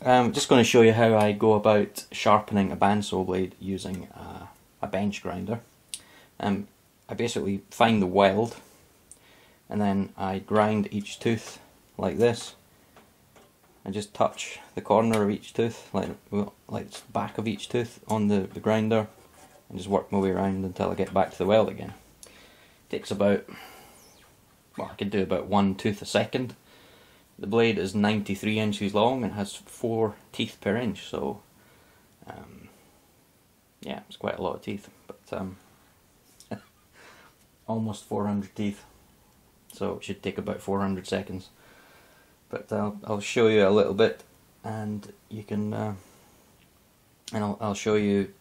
I'm just going to show you how I go about sharpening a bandsaw blade using a bench grinder. I basically find the weld and then I grind each tooth like this. I just touch the corner of each tooth, like the back of each tooth on the grinder, and just work my way around until I get back to the weld again. Takes about, well, I could do about 1 tooth a second. The blade is 93 inches long and has 4 teeth per inch, so yeah, it's quite a lot of teeth, but almost 400 teeth, so it should take about 400 seconds. But I'll show you a little bit, and you can, and I'll show you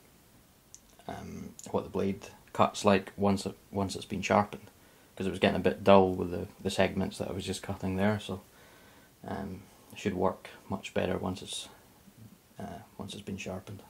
what the blade cuts like once it's been sharpened, because it was getting a bit dull with the segments that I was just cutting there. So it should work much better once it's been sharpened.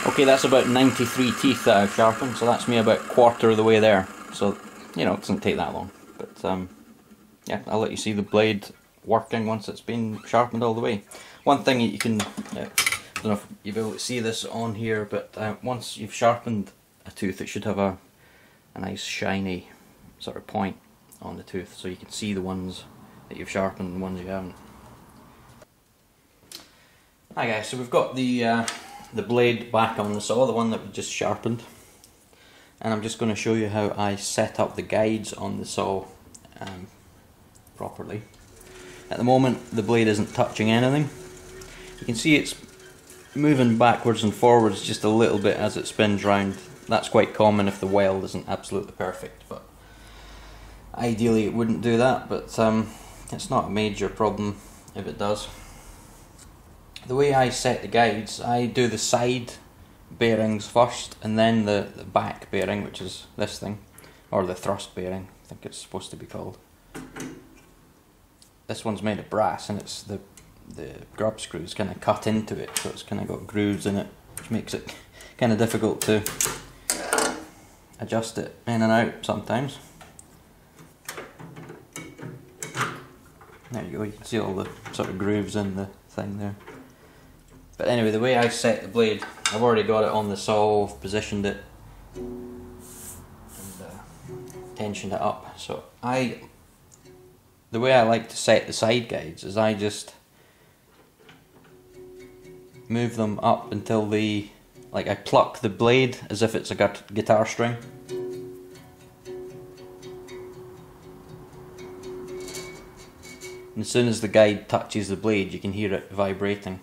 Okay, that's about 93 teeth that I've sharpened, so that's me about 1/4 of the way there. So, you know, it doesn't take that long. But yeah, I'll let you see the blade working once it's been sharpened all the way. One thing you can, I don't know if you'll be able to see this on here, but once you've sharpened a tooth, it should have a nice shiny sort of point on the tooth, so you can see the ones that you've sharpened and the ones you haven't. Hi guys, so we've got the blade back on the saw, the one that we just sharpened, and I'm just going to show you how I set up the guides on the saw properly. At the moment the blade isn't touching anything. You can see it's moving backwards and forwards just a little bit as it spins round. That's quite common if the weld isn't absolutely perfect, but ideally it wouldn't do that, but it's not a major problem if it does. The way I set the guides, I do the side bearings first and then the back bearing, which is this thing, or the thrust bearing, I think it's supposed to be called. This one's made of brass and it's the grub screws kind of cut into it, so it's kind of got grooves in it, which makes it kind of difficult to adjust it in and out sometimes. There you go, you can see all the sort of grooves in the thing there. But anyway, the way I set the blade, I've already got it on the saw, I've positioned it and tensioned it up. So the way I like to set the side guides is I just move them up until the like I pluck the blade as if it's a guitar string. And as soon as the guide touches the blade, you can hear it vibrating,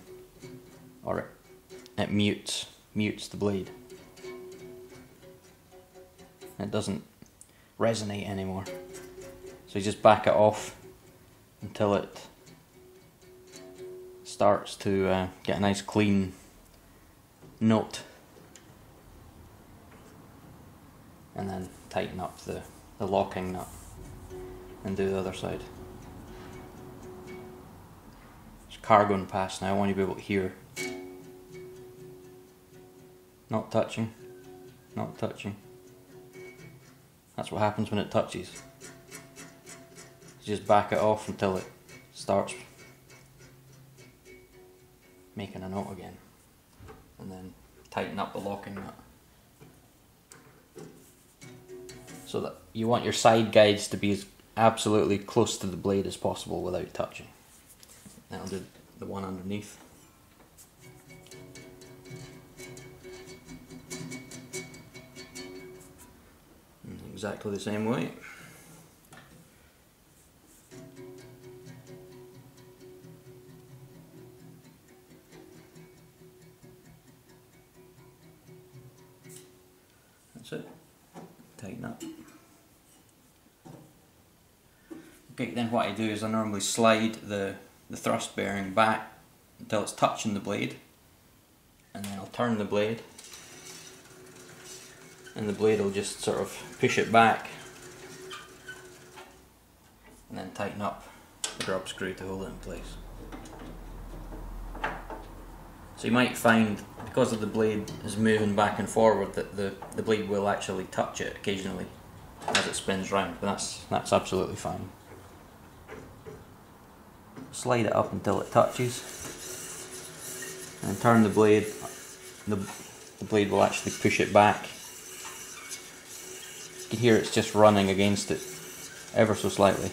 or it mutes the blade. It doesn't resonate anymore. So you just back it off until it starts to get a nice clean note, and then tighten up the locking nut and do the other side. There's a car going past now, I want you to be able to hear. Not touching, not touching. That's what happens when it touches. You just back it off until it starts making a note again, and then tighten up the locking nut. So that you want your side guides to be as absolutely close to the blade as possible without touching. Then I'll do the one underneath. And exactly the same way. That's it. Tighten up. Okay, then what I do is I normally slide the thrust bearing back until it's touching the blade, and then I'll turn the blade, and the blade will just sort of push it back, and then tighten up the grub screw to hold it in place. So you might find, because of the blade is moving back and forward, that the blade will actually touch it occasionally as it spins round, but that's absolutely fine. Slide it up until it touches, and turn the blade. The blade will actually push it back. You can hear it's just running against it ever so slightly.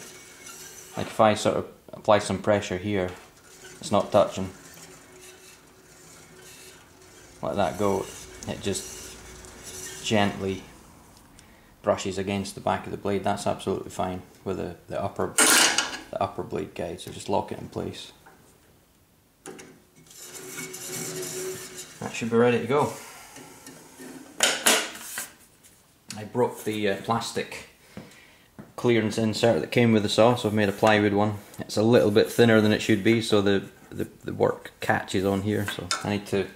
Like if I sort of apply some pressure here, it's not touching. Let that go, it just gently brushes against the back of the blade. That's absolutely fine with the upper blade guide, so just lock it in place. That should be ready to go. I broke the plastic clearance insert that came with the saw, so I've made a plywood one. It's a little bit thinner than it should be, so the work catches on here, so I need to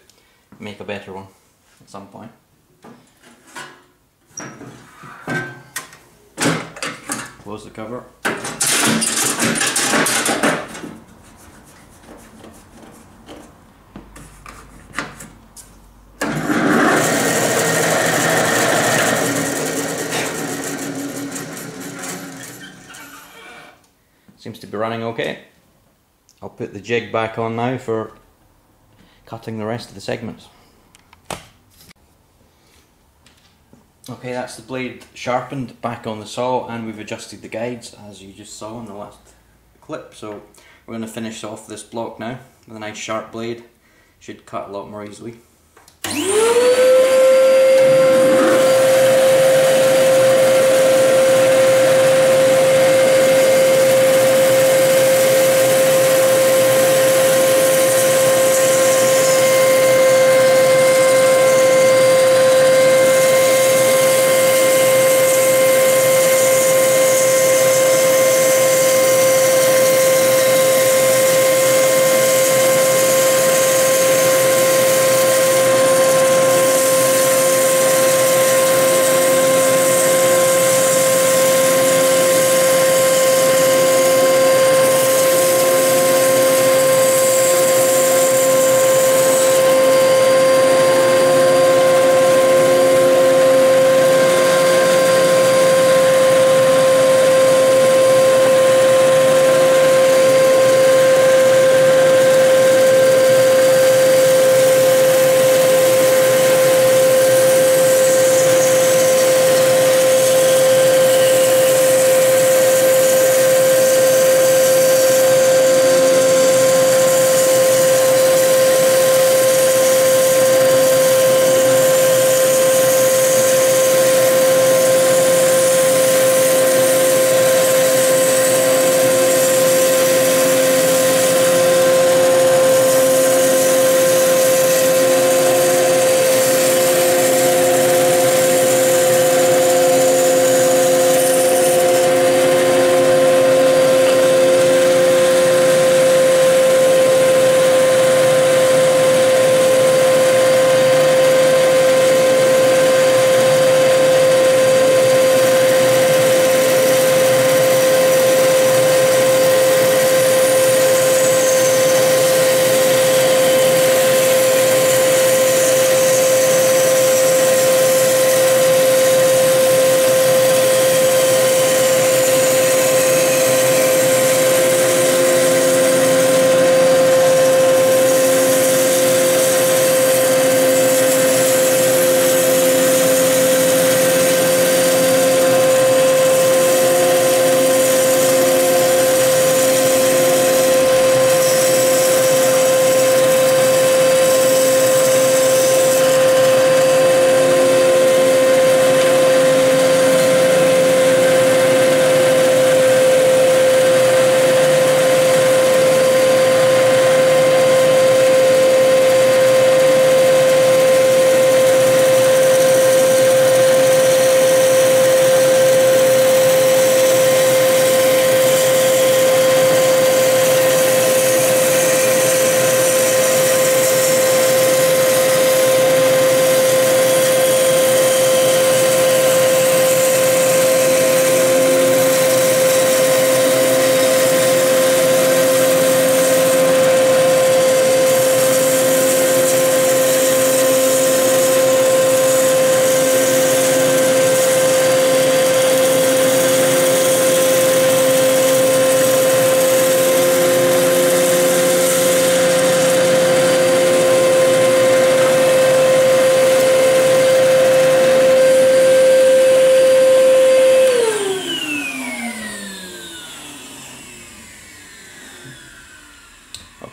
make a better one at some point. Close the cover. Seems to be running okay. I'll put the jig back on now for cutting the rest of the segments. Okay, that's the blade sharpened back on the saw, and we've adjusted the guides as you just saw in the last clip. So we're going to finish off this block now with a nice sharp blade. Should cut a lot more easily.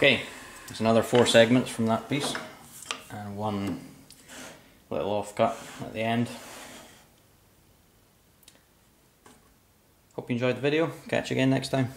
Okay, there's another 4 segments from that piece, and one little offcut at the end. Hope you enjoyed the video. Catch you again next time.